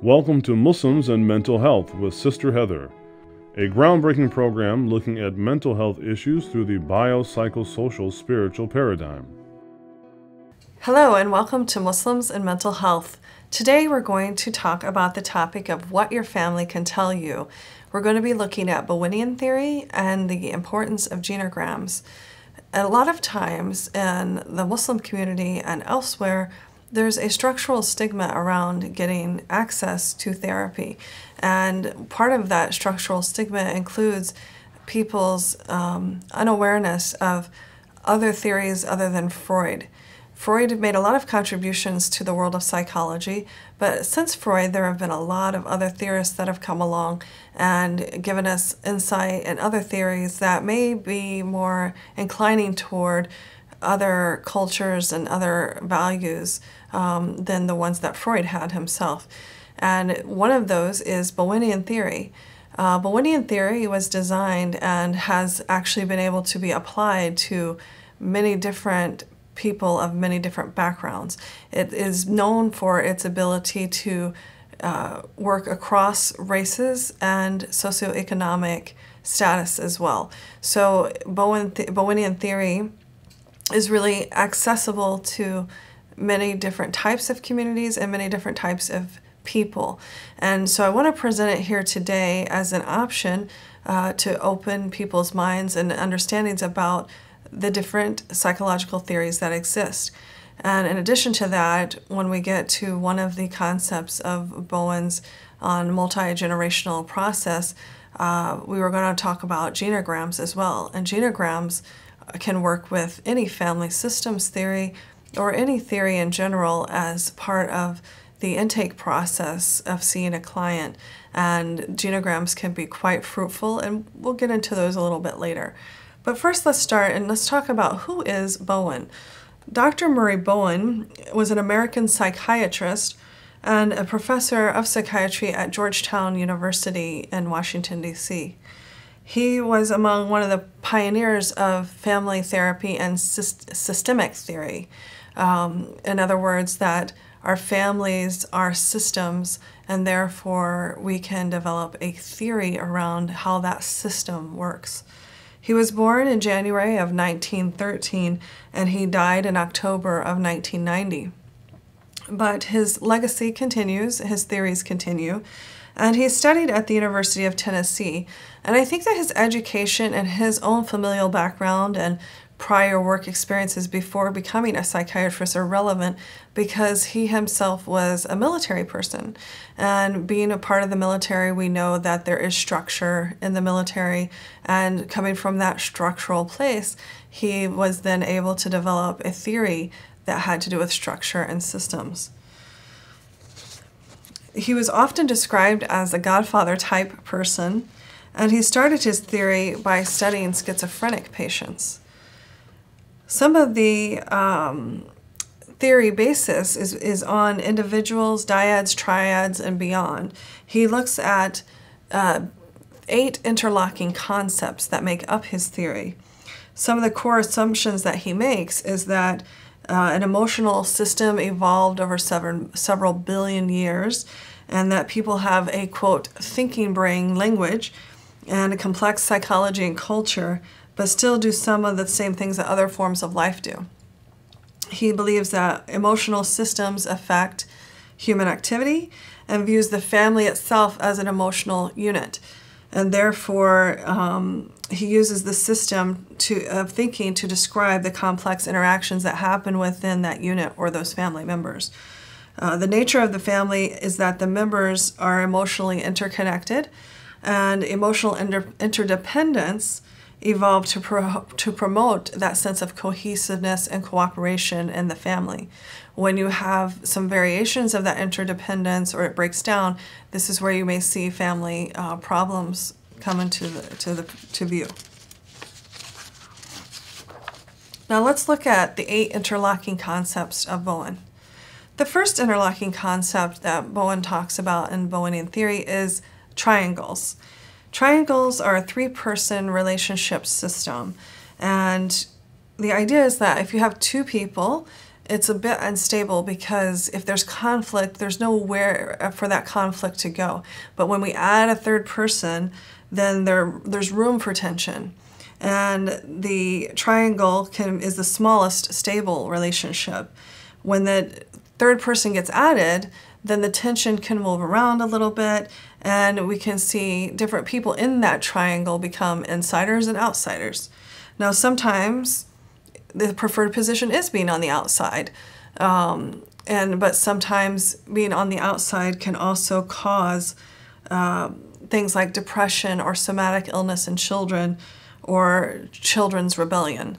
Welcome to Muslims and Mental Health with Sister Heather, a groundbreaking program looking at mental health issues through the biopsychosocial spiritual paradigm. Hello and welcome to Muslims and Mental Health. Today we're going to talk about the topic of what your family can tell you. We're going to be looking at Bowenian theory and the importance of genograms. A lot of times in the Muslim community and elsewhere, there's a structural stigma around getting access to therapy. And part of that structural stigma includes people's unawareness of other theories other than Freud. Freud made a lot of contributions to the world of psychology, but since Freud, there have been a lot of other theorists that have come along and given us insight and other theories that may be more inclining toward other cultures and other values than the ones that Freud had himself. And one of those is Bowenian theory. Bowenian theory was designed and has actually been able to be applied to many different people of many different backgrounds. It is known for its ability to work across races and socioeconomic status as well. So Bowenian theory is really accessible to many different types of communities and many different types of people. And so I want to present it here today as an option to open people's minds and understandings about the different psychological theories that exist. And in addition to that, when we get to one of the concepts of Bowen's on multi-generational process, we were going to talk about genograms as well. And genograms can work with any family systems theory or any theory in general as part of the intake process of seeing a client. And genograms can be quite fruitful, and we'll get into those a little bit later. But first let's start and let's talk about who is Bowen. Dr. Murray Bowen was an American psychiatrist and a professor of psychiatry at Georgetown University in Washington, D.C. He was among one of the pioneers of family therapy and systemic theory. In other words, that our families are systems, and therefore we can develop a theory around how that system works. He was born in January of 1913, and he died in October of 1990. But his legacy continues, his theories continue, and he studied at the University of Tennessee. And I think that his education and his own familial background and prior work experiences before becoming a psychiatrist are relevant because he himself was a military person. And being a part of the military, we know that there is structure in the military. And coming from that structural place, he was then able to develop a theory that had to do with structure and systems. He was often described as a Godfather type person, and he started his theory by studying schizophrenic patients. Some of the theory basis is on individuals, dyads, triads, and beyond. He looks at 8 interlocking concepts that make up his theory. Some of the core assumptions that he makes is that an emotional system evolved over several billion years, and that people have a, quote, thinking brain language and a complex psychology and culture, but still do some of the same things that other forms of life do. He believes that emotional systems affect human activity and views the family itself as an emotional unit. And therefore, he uses the system of thinking to describe the complex interactions that happen within that unit or those family members. The nature of the family is that the members are emotionally interconnected, and emotional interdependence evolved to promote that sense of cohesiveness and cooperation in the family. When you have some variations of that interdependence or it breaks down, this is where you may see family problems come into view. Now let's look at the 8 interlocking concepts of Bowen. The first interlocking concept that Bowen talks about in Bowenian theory is triangles. Triangles are a 3-person relationship system, and the idea is that if you have 2 people it's a bit unstable because if there's conflict, there's nowhere for that conflict to go. But when we add a third person, then there's room for tension. And the triangle is the smallest stable relationship. When the third person gets added, then the tension can move around a little bit, and we can see different people in that triangle become insiders and outsiders. Now, sometimes the preferred position is being on the outside, but sometimes being on the outside can also cause things like depression or somatic illness in children or children's rebellion.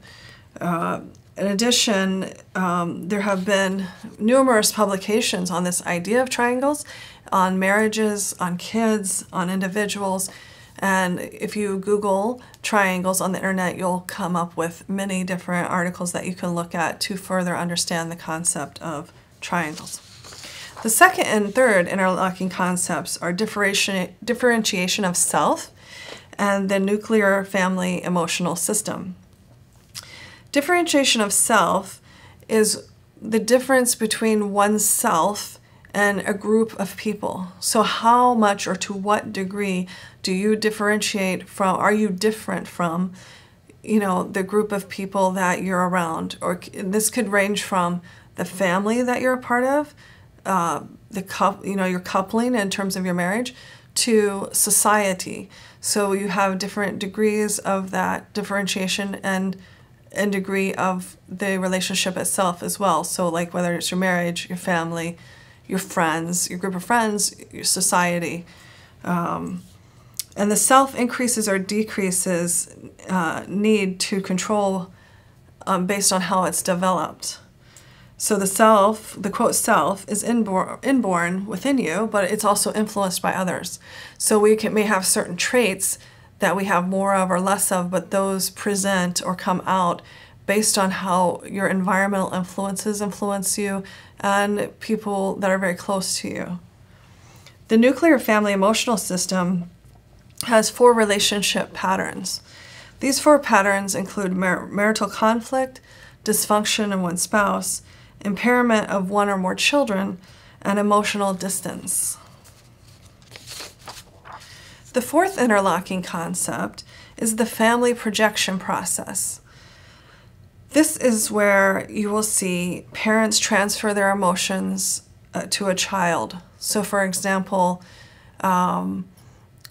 In addition, there have been numerous publications on this idea of triangles, on marriages, on kids, on individuals. And if you Google triangles on the internet, you'll come up with many different articles that you can look at to further understand the concept of triangles. The second and third interlocking concepts are differentiation of self and the nuclear family emotional system. Differentiation of self is the difference between oneself and a group of people. So how much or to what degree do you differentiate from, are you different from, the group of people that you're around? Or this could range from the family that you're a part of, your coupling in terms of your marriage, to society. So you have different degrees of that differentiation and degree of the relationship itself as well. So like whether it's your marriage, your family, your friends, your group of friends, your society. And the self increases or decreases need to control based on how it's developed. So the self, the quote self, is inborn within you, but it's also influenced by others. So we may have certain traits that we have more of or less of, but those present or come out based on how your environmental influences influence you and people that are very close to you. The nuclear family emotional system has 4 relationship patterns. These 4 patterns include marital conflict, dysfunction in one spouse, impairment of one or more children, and emotional distance. The fourth interlocking concept is the family projection process. This is where you will see parents transfer their emotions to a child. So for example,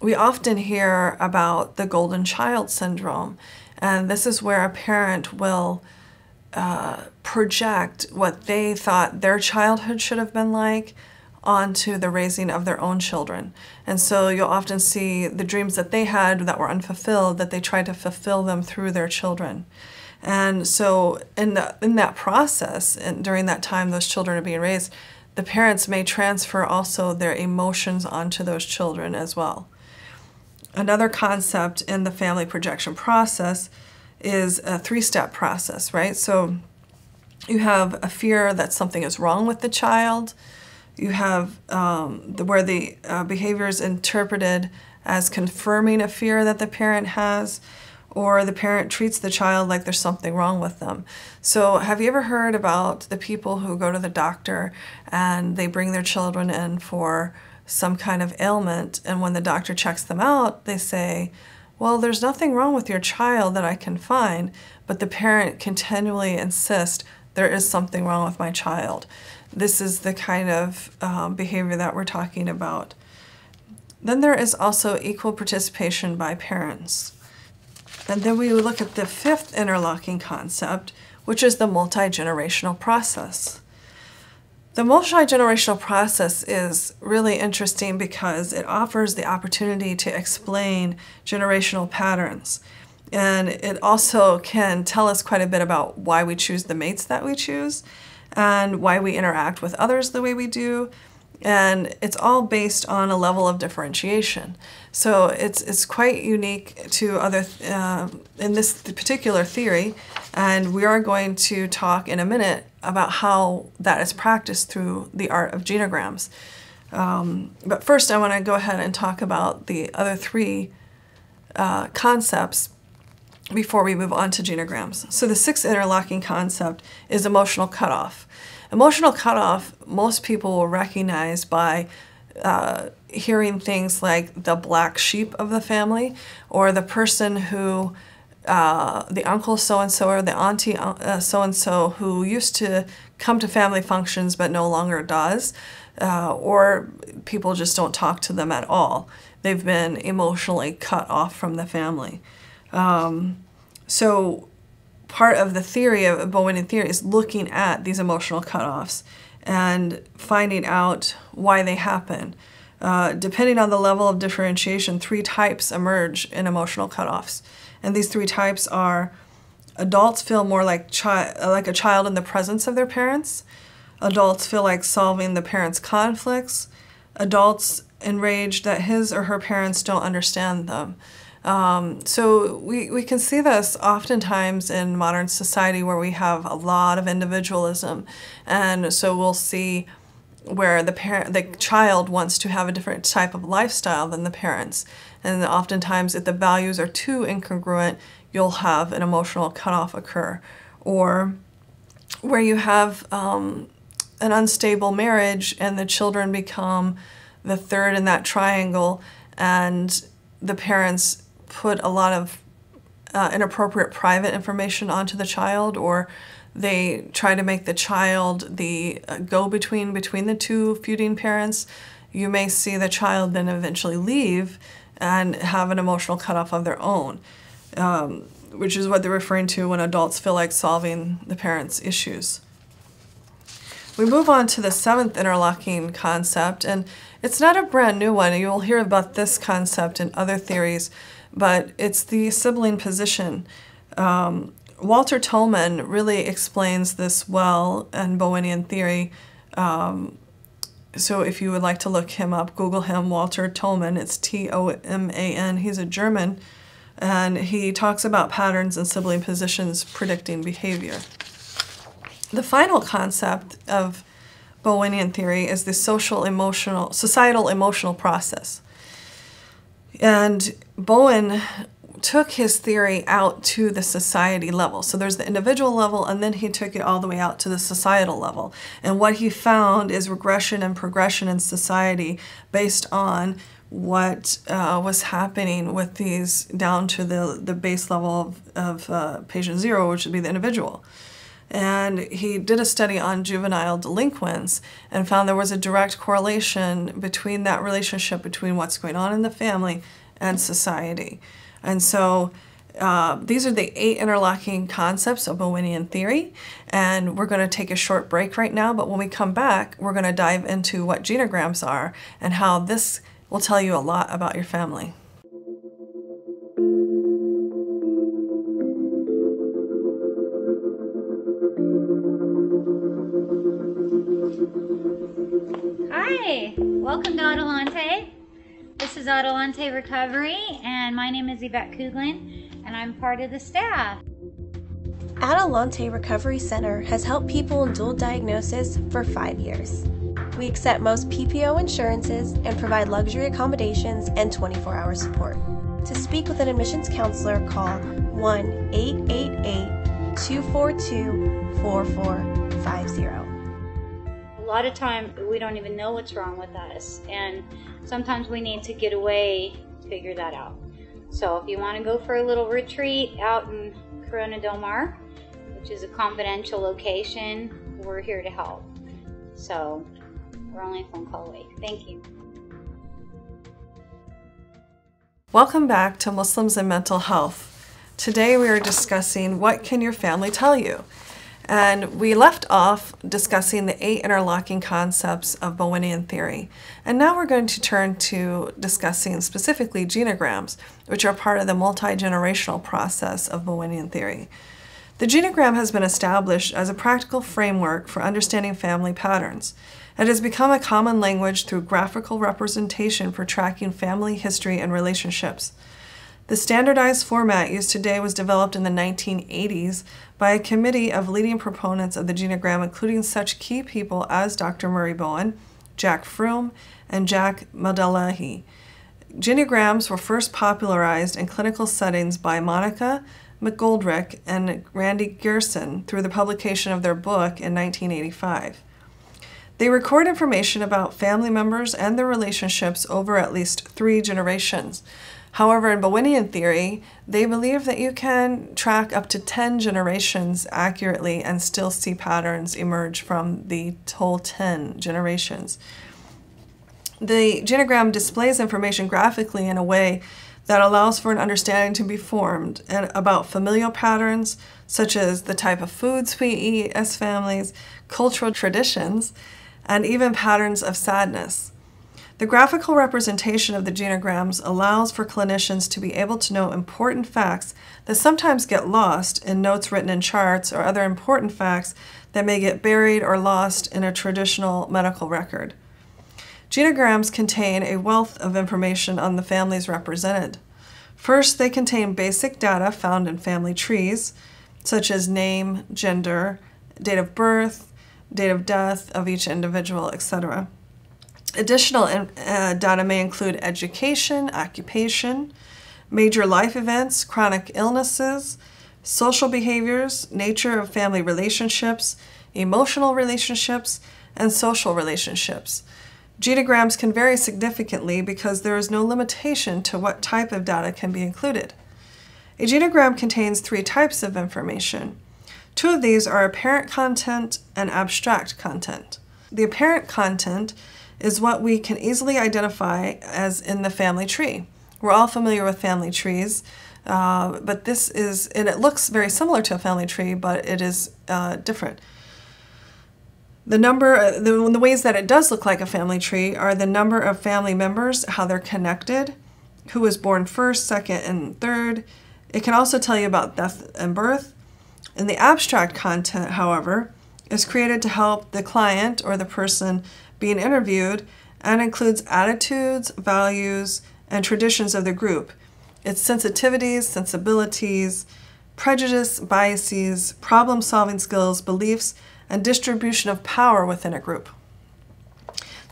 we often hear about the golden child syndrome, and this is where a parent will project what they thought their childhood should have been like onto the raising of their own children. And so you'll often see the dreams that they had that were unfulfilled, that they tried to fulfill them through their children. And so in that process, and during that time those children are being raised, the parents may transfer also their emotions onto those children as well. Another concept in the family projection process is a 3-step process, right? So you have a fear that something is wrong with the child. You have where the behavior is interpreted as confirming a fear that the parent has, or the parent treats the child like there's something wrong with them. So have you ever heard about the people who go to the doctor and they bring their children in for some kind of ailment, and when the doctor checks them out, they say, well, there's nothing wrong with your child that I can find, but the parent continually insists there is something wrong with my child. This is the kind of behavior that we're talking about. Then there is also equal participation by parents. And then we look at the 5th interlocking concept, which is the multi-generational process. The multi-generational process is really interesting because it offers the opportunity to explain generational patterns. And it also can tell us quite a bit about why we choose the mates that we choose and why we interact with others the way we do. And it's all based on a level of differentiation. So it's quite unique to other, in this particular theory, and we are going to talk in a minute about how that is practiced through the art of genograms. But first I want to go ahead and talk about the other 3 concepts, before we move on to genograms. So the sixth interlocking concept is emotional cutoff. Emotional cutoff, most people will recognize by hearing things like the black sheep of the family, or the person who, the uncle so-and-so or the auntie so-and-so who used to come to family functions but no longer does, or people just don't talk to them at all. They've been emotionally cut off from the family. So part of the theory of Bowenian theory is looking at these emotional cutoffs and finding out why they happen. Depending on the level of differentiation, 3 types emerge in emotional cutoffs. And these 3 types are: adults feel more like a child in the presence of their parents. Adults feel like solving the parents' conflicts. Adults enraged that his or her parents don't understand them. So we can see this oftentimes in modern society where we have a lot of individualism. And so we'll see where the child wants to have a different type of lifestyle than the parents. And oftentimes if the values are too incongruent, you'll have an emotional cutoff occur. Or where you have an unstable marriage and the children become the third in that triangle, and the parents put a lot of inappropriate private information onto the child, or they try to make the child the go-between between the two feuding parents. You may see the child then eventually leave and have an emotional cutoff of their own, which is what they're referring to when adults feel like solving the parents' issues. We move on to the 7th interlocking concept, and it's not a brand new one. You'll hear about this concept in other theories, but it's the sibling position. Walter Tolman really explains this well in Bowenian theory. So if you would like to look him up, Google him, Walter Tolman. It's T-O-M-A-N. He's a German, and he talks about patterns and sibling positions predicting behavior. The final concept of Bowenian theory is the societal emotional process. And Bowen took his theory out to the society level. So there's the individual level, and then he took it all the way out to the societal level. And what he found is regression and progression in society based on what was happening with these down to the base level of patient 0, which would be the individual. And he did a study on juvenile delinquents and found there was a direct correlation between that relationship between what's going on in the family and society. And so these are the 8 interlocking concepts of Bowenian theory, and we're going to take a short break right now, but when we come back, we're going to dive into what genograms are and how this will tell you a lot about your family. Hi, welcome to Adelante. This is Adelante Recovery, and my name is Yvette Kuglin, and I'm part of the staff. Adelante Recovery Center has helped people in dual diagnosis for 5 years. We accept most PPO insurances and provide luxury accommodations and 24-hour support. To speak with an admissions counselor, call 1-888-242-4450. A lot of time we don't even know what's wrong with us, and sometimes we need to get away to figure that out. So if you want to go for a little retreat out in Corona Del Mar, which is a confidential location, we're here to help. So we're only a phone call away. Thank you. Welcome back to Muslims and Mental Health. Today we are discussing what can your family tell you? And we left off discussing the 8 interlocking concepts of Bowenian theory. And now we're going to turn to discussing specifically genograms, which are part of the multi-generational process of Bowenian theory. The genogram has been established as a practical framework for understanding family patterns. It has become a common language through graphical representation for tracking family history and relationships. The standardized format used today was developed in the 1980s by a committee of leading proponents of the genogram, including such key people as Dr. Murray Bowen, Jack Froome, and Jack Maldelehi. Genograms were first popularized in clinical settings by Monica McGoldrick, and Randy Gerson through the publication of their book in 1985. They record information about family members and their relationships over at least 3 generations. However, in Bowenian theory, they believe that you can track up to 10 generations accurately and still see patterns emerge from the whole 10 generations. The genogram displays information graphically in a way that allows for an understanding to be formed about familial patterns, such as the type of foods we eat as families, cultural traditions, and even patterns of sadness. The graphical representation of the genograms allows for clinicians to be able to know important facts that sometimes get lost in notes written in charts or other important facts that may get buried or lost in a traditional medical record. Genograms contain a wealth of information on the families represented. First, they contain basic data found in family trees, such as name, gender, date of birth, date of death of each individual, etc. Additional data may include education, occupation, major life events, chronic illnesses, social behaviors, nature of family relationships, emotional relationships, and social relationships. Genograms can vary significantly because there is no limitation to what type of data can be included. A genogram contains 3 types of information. 2 of these are apparent content and abstract content. The apparent content is what we can easily identify as in the family tree. We're all familiar with family trees, but this is, and it looks very similar to a family tree, but it is different. The ways that it does look like a family tree are the number of family members, how they're connected, who was born first, second, and third. It can also tell you about death and birth. And the abstract content, however, is created to help the client or the person being interviewed and includes attitudes, values, and traditions of the group. Its sensitivities, sensibilities, prejudice, biases, problem-solving skills, beliefs, and distribution of power within a group.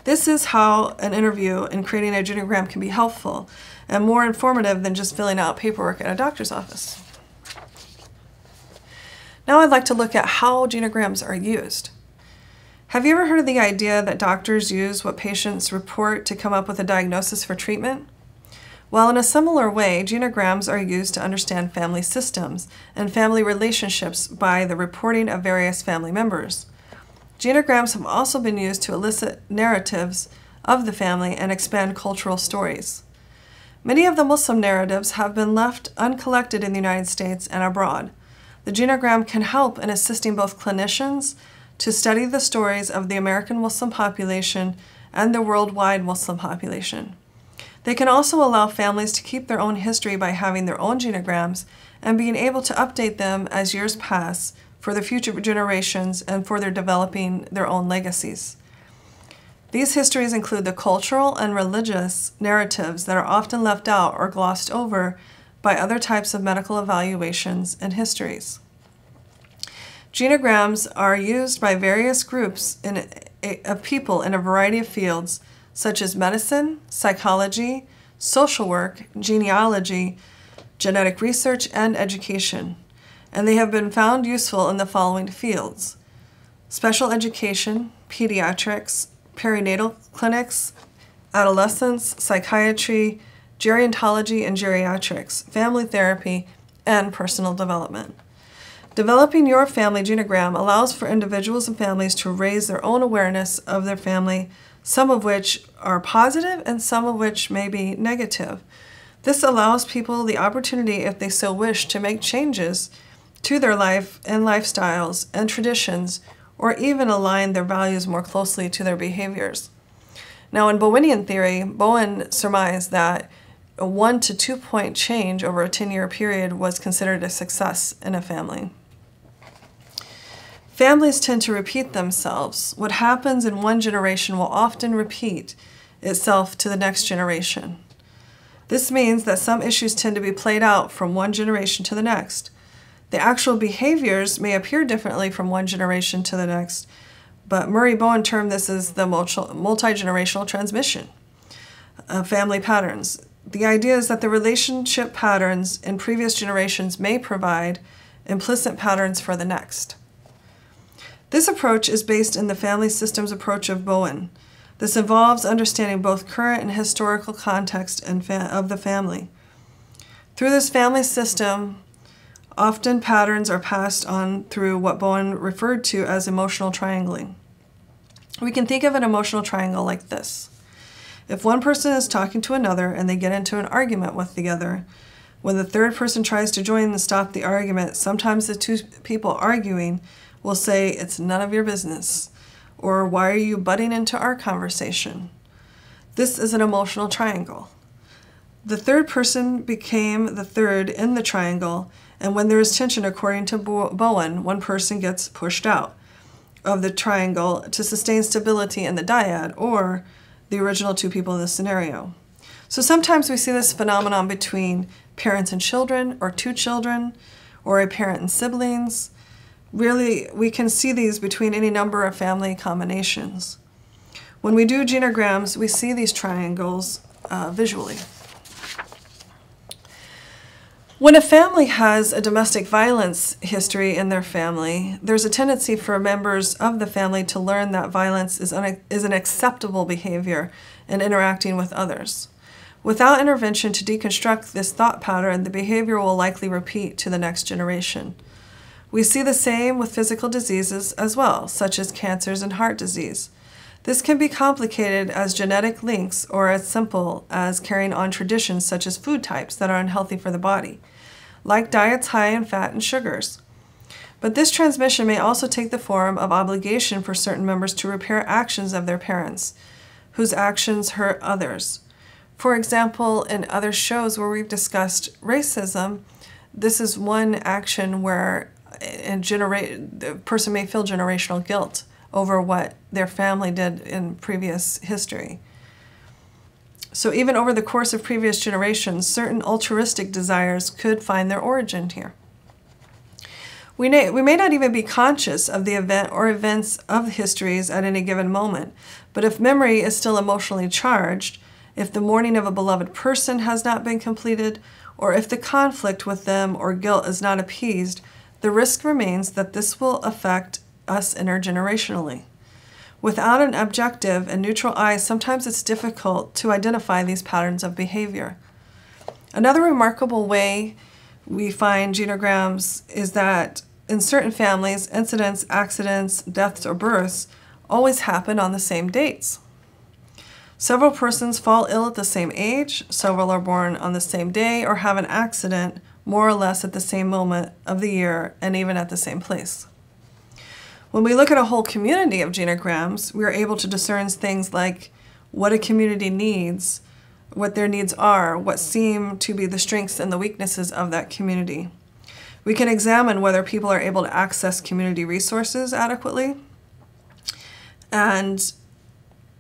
This is how an interview and creating a genogram can be helpful and more informative than just filling out paperwork at a doctor's office. Now I'd like to look at how genograms are used. Have you ever heard of the idea that doctors use what patients report to come up with a diagnosis for treatment? Well, in a similar way, genograms are used to understand family systems and family relationships by the reporting of various family members. Genograms have also been used to elicit narratives of the family and expand cultural stories. Many of the Muslim narratives have been left uncollected in the United States and abroad. The genogram can help in assisting both clinicians to study the stories of the American Muslim population and the worldwide Muslim population. They can also allow families to keep their own history by having their own genograms and being able to update them as years pass for the future generations and for their developing their own legacies. These histories include the cultural and religious narratives that are often left out or glossed over by other types of medical evaluations and histories. Genograms are used by various groups of people in a variety of fields, such as medicine, psychology, social work, genealogy, genetic research, and education. And they have been found useful in the following fields: special education, pediatrics, perinatal clinics, adolescence, psychiatry, gerontology and geriatrics, family therapy, and personal development. Developing your family genogram allows for individuals and families to raise their own awareness of their family, some of which are positive and some of which may be negative. This allows people the opportunity, if they so wish, to make changes to their life and lifestyles and traditions, or even align their values more closely to their behaviors. Now, in Bowenian theory, Bowen surmised that a 1 to 2 point change over a 10-year period was considered a success in a family. Families tend to repeat themselves. What happens in one generation will often repeat itself to the next generation. This means that some issues tend to be played out from one generation to the next. The actual behaviors may appear differently from one generation to the next, but Murray Bowen termed this as the multi-generational transmission of family patterns. The idea is that the relationship patterns in previous generations may provide implicit patterns for the next. This approach is based in the family systems approach of Bowen. This involves understanding both current and historical context of the family. Through this family system, often patterns are passed on through what Bowen referred to as emotional triangling. We can think of an emotional triangle like this. If one person is talking to another and they get into an argument with the other, when the third person tries to join and stop the argument, sometimes the two people arguing will say, "It's none of your business," or "Why are you butting into our conversation?" This is an emotional triangle. The third person became the third in the triangle, and when there is tension, according to Bowen, one person gets pushed out of the triangle to sustain stability in the dyad, or the original two people in the scenario. So sometimes we see this phenomenon between parents and children, or two children, or a parent and siblings. Really, we can see these between any number of family combinations. When we do genograms, we see these triangles visually. When a family has a domestic violence history in their family, there's a tendency for members of the family to learn that violence is an acceptable behavior in interacting with others. Without intervention to deconstruct this thought pattern, the behavior will likely repeat to the next generation. We see the same with physical diseases as well, such as cancers and heart disease. This can be complicated as genetic links or as simple as carrying on traditions such as food types that are unhealthy for the body, like diets high in fat and sugars. But this transmission may also take the form of obligation for certain members to repair actions of their parents, whose actions hurt others. For example, in other shows where we've discussed racism, this is one action where the person may feel generational guilt over what their family did in previous history. So even over the course of previous generations, certain altruistic desires could find their origin here. We may not even be conscious of the event or events of histories at any given moment, but if memory is still emotionally charged, if the mourning of a beloved person has not been completed, or if the conflict with them or guilt is not appeased, the risk remains that this will affect us intergenerationally. Without an objective and neutral eye, sometimes it's difficult to identify these patterns of behavior. Another remarkable way we find genograms is that in certain families, incidents, accidents, deaths, or births always happen on the same dates. Several persons fall ill at the same age, several are born on the same day, or have an accident more or less at the same moment of the year and even at the same place. When we look at a whole community of genograms, we are able to discern things like what a community needs, what their needs are, what seem to be the strengths and the weaknesses of that community. We can examine whether people are able to access community resources adequately. And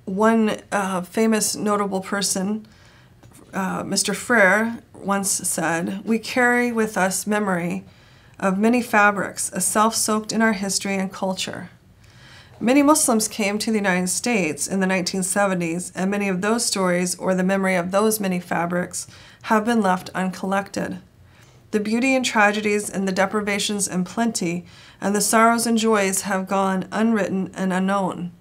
one famous notable person, Mr. Frere, once said, "We carry with us memory of many fabrics, as self-soaked in our history and culture." Many Muslims came to the United States in the 1970s, and many of those stories, or the memory of those many fabrics, have been left uncollected. The beauty and tragedies and the deprivations and plenty, and the sorrows and joys have gone unwritten and unknown.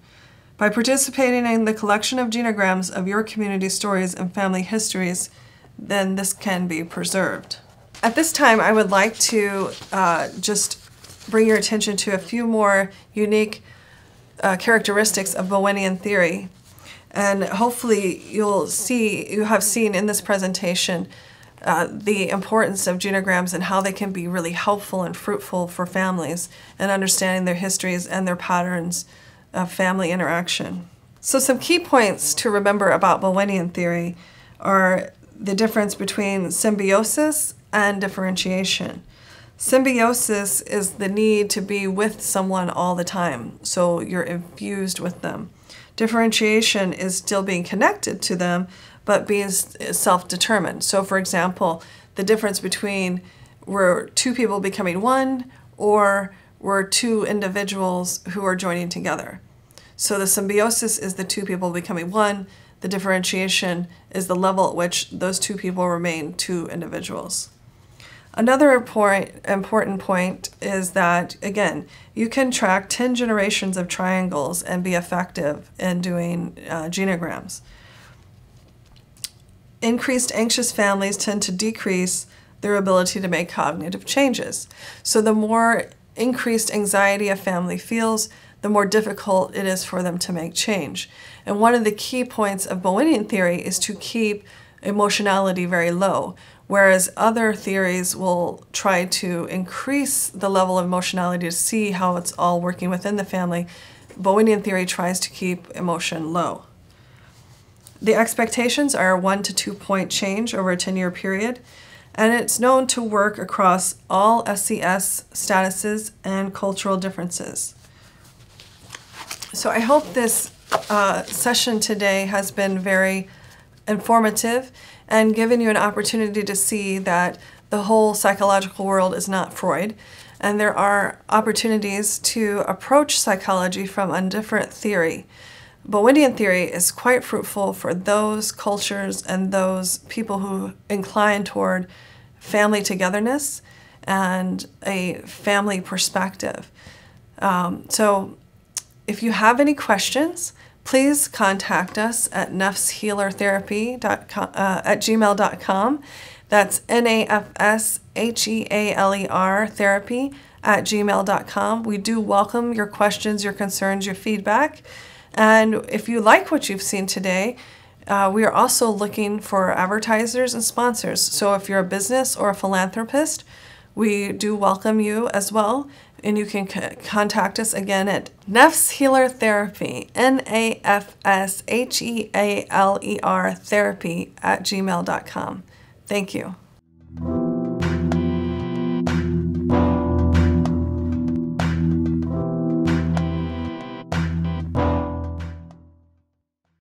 By participating in the collection of genograms of your community stories and family histories, then this can be preserved. At this time, I would like to just bring your attention to a few more unique characteristics of Bowenian theory. And hopefully you have seen in this presentation the importance of genograms and how they can be really helpful and fruitful for families in understanding their histories and their patterns of family interaction. So some key points to remember about Bowenian theory are the difference between symbiosis and differentiation. Symbiosis is the need to be with someone all the time, so you're infused with them. Differentiation is still being connected to them, but being self-determined. So for example, the difference between were two people becoming one, or were two individuals who are joining together. So the symbiosis is the two people becoming one. The differentiation is the level at which those two people remain two individuals. Another important point is that, again, you can track 10 generations of triangles and be effective in doing genograms. Increased anxious families tend to decrease their ability to make cognitive changes. So the more increased anxiety a family feels, the more difficult it is for them to make change. And one of the key points of Bowenian theory is to keep emotionality very low, whereas other theories will try to increase the level of emotionality to see how it's all working within the family. Bowenian theory tries to keep emotion low. The expectations are a 1 to 2 point change over a 10-year period, and it's known to work across all SES statuses and cultural differences. So I hope this session today has been very informative and given you an opportunity to see that the whole psychological world is not Freud, and there are opportunities to approach psychology from a different theory. Bowenian theory is quite fruitful for those cultures and those people who incline toward family togetherness and a family perspective. So if you have any questions, please contact us at nafshealertherapy@gmail.com. That's NAFSHEALER therapy@gmail.com. We do welcome your questions, your concerns, your feedback. And if you like what you've seen today, we are also looking for advertisers and sponsors. So if you're a business or a philanthropist, we do welcome you as well. And you can contact us again at Nafs Healer Therapy, NAFSHEALER therapy@gmail.com. Thank you.